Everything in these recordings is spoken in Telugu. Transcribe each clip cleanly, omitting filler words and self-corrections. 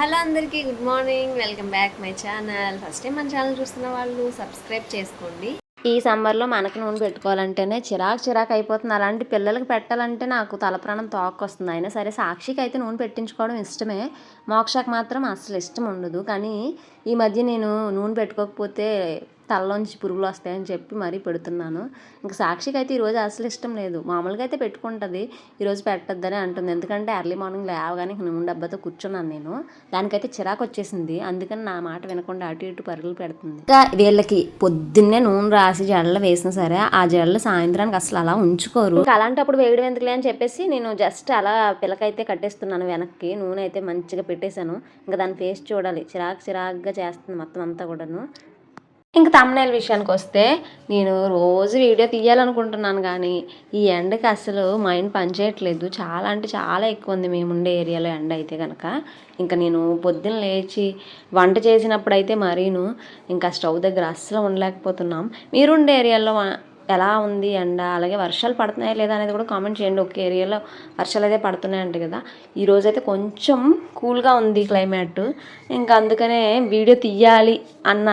హలో అందరికీ good morning. Welcome back my channel. First time మన ఛానల్ చూస్తున్న వాళ్ళు సబ్స్క్రైబ్ చేసుకోండి. ఈ సమ్మర్లో మనకి నూనె పెట్టుకోవాలంటేనే చిరాకు అయిపోతుంది. అలాంటి పిల్లలకి పెట్టాలంటే నాకు తలప్రాణం తోక్కొస్తుంది. అయినా సరే సాక్షికి అయితే నూనె పెట్టించుకోవడం ఇష్టమే, మోక్షకు మాత్రం అసలు ఇష్టం ఉండదు. కానీ ఈ మధ్య నేను నూనె పెట్టుకోకపోతే తలలోంచి పురుగులు వస్తాయని చెప్పి మరీ పెడుతున్నాను. ఇంకా సాక్షికి అయితే ఈరోజు అసలు ఇష్టం లేదు. మామూలుగా అయితే పెట్టుకుంటుంది, ఈరోజు పెట్టొద్దని అంటుంది. ఎందుకంటే ఎర్లీ మార్నింగ్ లేవగానే నూనె డబ్బాతో కూర్చున్నాను నేను. దానికైతే చిరాకు వచ్చేసింది. అందుకని నా మాట వినకుండా అటు ఇటు పరుగులు పెడుతుంది. ఇంకా వీళ్ళకి పొద్దున్నే నూనె రాసి జడలు వేసినా సరే ఆ జడలు సాయంత్రానికి అసలు అలా ఉంచుకోరు. ఇంకా అలాంటప్పుడు వేయడం ఎందుకులే అని చెప్పేసి నేను జస్ట్ అలా పిల్లకైతే కట్టేస్తున్నాను. వెనక్కి నూనె అయితే మంచిగా పెట్టేశాను. ఇంకా దాని ఫేస్ చూడాలి, చిరాకుగా చేస్తుంది మొత్తం అంతా కూడాను. ఇంకా థంబ్నెయిల్ విషయానికి వస్తే నేను రోజు వీడియో తీయాలనుకుంటున్నాను, కానీ ఈ ఎండకి అసలు మైండ్ పనిచేయట్లేదు. చాలా అంటే చాలా ఎక్కువ ఉంది మేముండే ఏరియాలో ఎండ అయితే కనుక. ఇంకా నేను పొద్దున్న లేచి వంట చేసినప్పుడు అయితే మరీను ఇంకా స్టవ్ దగ్గర అస్సలు ఉండలేకపోతున్నాం. మీరుండే ఏరియాలో ఎలా ఉంది ఎండ, అలాగే వర్షాలు పడుతున్నాయా లేదా అనేది కూడా కామెంట్ చేయండి. ఒక ఏరియాలో వర్షాలు అయితే పడుతున్నాయంట కదా. ఈరోజు అయితే కొంచెం కూల్గా ఉంది క్లైమేట్. ఇంకా అందుకనే వీడియో తీయాలి అన్న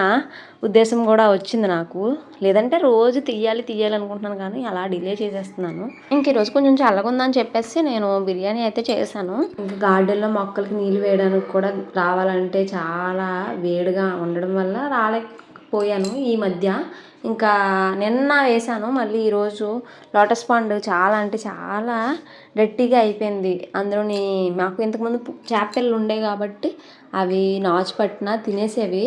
ఉద్దేశం కూడా వచ్చింది నాకు. లేదంటే రోజు తీయాలి అనుకుంటున్నాను, కానీ అలా డిలే చేసేస్తున్నాను. ఇంక ఈరోజు కొంచెం చల్లగా ఉందని చెప్పేసి నేను బిర్యానీ అయితే చేశాను. ఇంకా గార్డెన్లో మొక్కలకి నీళ్ళు వేయడానికి కూడా రావాలంటే చాలా వేడిగా ఉండడం వల్ల రాలేకపోయాను ఈ మధ్య. ఇంకా నిన్న వేసాను, మళ్ళీ ఈరోజు లోటస్ పాండ్ చాలా అంటే చాలా డర్టీగా అయిపోయింది. అందులోని మాకు ఇంతకుముందు చేపలు ఉండేవి కాబట్టి అవి నాచు పట్టిన తినేసేవి.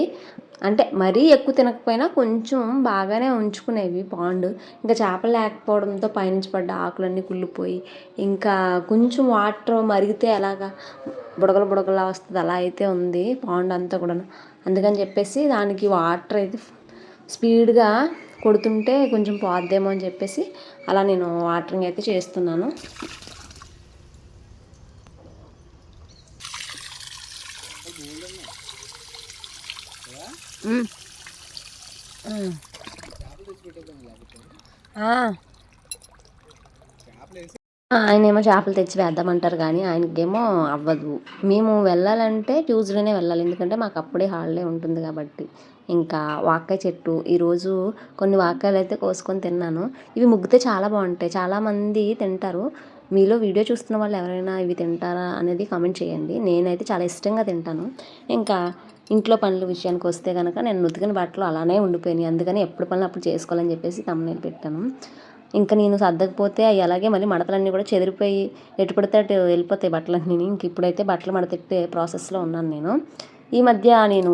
అంటే మరీ ఎక్కువ తినకపోయినా కొంచెం బాగానే ఉంచుకునేవి పాండ్. ఇంకా చేపలు లేకపోవడంతో పైనుంచి పడ్డ ఆకులన్నీ కుళ్ళిపోయి ఇంకా కొంచెం వాటర్ మరిగితే అలాగా బుడగలా వస్తుంది, అలా అయితే ఉంది పాండ్ అంతా కూడాను. అందుకని చెప్పేసి దానికి వాటర్ అయితే స్పీడ్గా కొడుతుంటే కొంచెం పోద్దేమో అని చెప్పేసి అలా నేను వాటరింగ్ అయితే చేస్తున్నాను. ఆయనేమో చేపలు తెచ్చి వేద్దామంటారు, కానీ ఆయనకేమో అవ్వదు. మేము వెళ్ళాలంటే ట్యూస్డేనే వెళ్ళాలి, ఎందుకంటే మాకు అప్పుడే హాలిడే ఉంటుంది కాబట్టి. ఇంకా వాక్కాయ చెట్టు ఈరోజు కొన్ని వాక్కాయలు అయితే కోసుకొని తిన్నాను. ఇవి ముగ్గితే చాలా బాగుంటాయి, చాలామంది తింటారు. మీలో వీడియో చూస్తున్న వాళ్ళు ఎవరైనా ఇవి తింటారా అనేది కామెంట్ చేయండి. నేనైతే చాలా ఇష్టంగా తింటాను. ఇంకా ఇంట్లో పనుల విషయానికి వస్తే కనుక నేను ఉతికిన బట్టలు అలానే ఉండిపోయినాయి. అందుకని ఎప్పుడు పనులు అప్పుడు చేసుకోవాలని చెప్పేసి థంబ్నెయిల్ పెట్టాను. ఇంకా నేను సర్దకపోతే అవి అలాగే మళ్ళీ మడతలన్నీ కూడా చెదిరిపోయి ఎటు పడితే అటు వెళ్ళిపోతాయి బట్టలన్నీ. ఇంక ఇప్పుడైతే బట్టలు మడతెట్టే ప్రాసెస్లో ఉన్నాను నేను. ఈ మధ్య నేను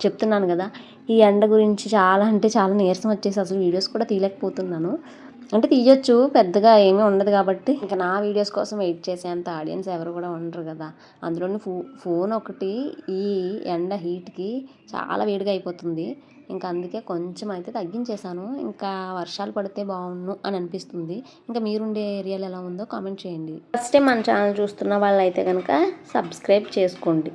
చెప్తున్నాను కదా, ఈ ఎండ గురించి చాలా అంటే చాలా నీరసం వచ్చేసి అసలు వీడియోస్ కూడా తీయలేకపోతున్నాను. అంటే తీయొచ్చు, పెద్దగా ఏమీ ఉండదు కాబట్టి. ఇంకా నా వీడియోస్ కోసం వెయిట్ చేసేంత ఆడియన్స్ ఎవరు కూడా ఉండరు కదా. అందులోని ఫోన్ ఒకటి ఈ ఎండ హీట్కి చాలా వేడిగా అయిపోతుంది. ఇంకా అందుకే కొంచెం అయితే తగ్గించేశాను. ఇంకా వర్షాలు పడితే బాగుండు అని అనిపిస్తుంది. ఇంకా మీరుండే ఏరియాలో ఎలా ఉందో కామెంట్ చేయండి. ఫస్ట్ టైం మన ఛానల్ చూస్తున్న వాళ్ళు అయితే కనుక సబ్స్క్రైబ్ చేసుకోండి.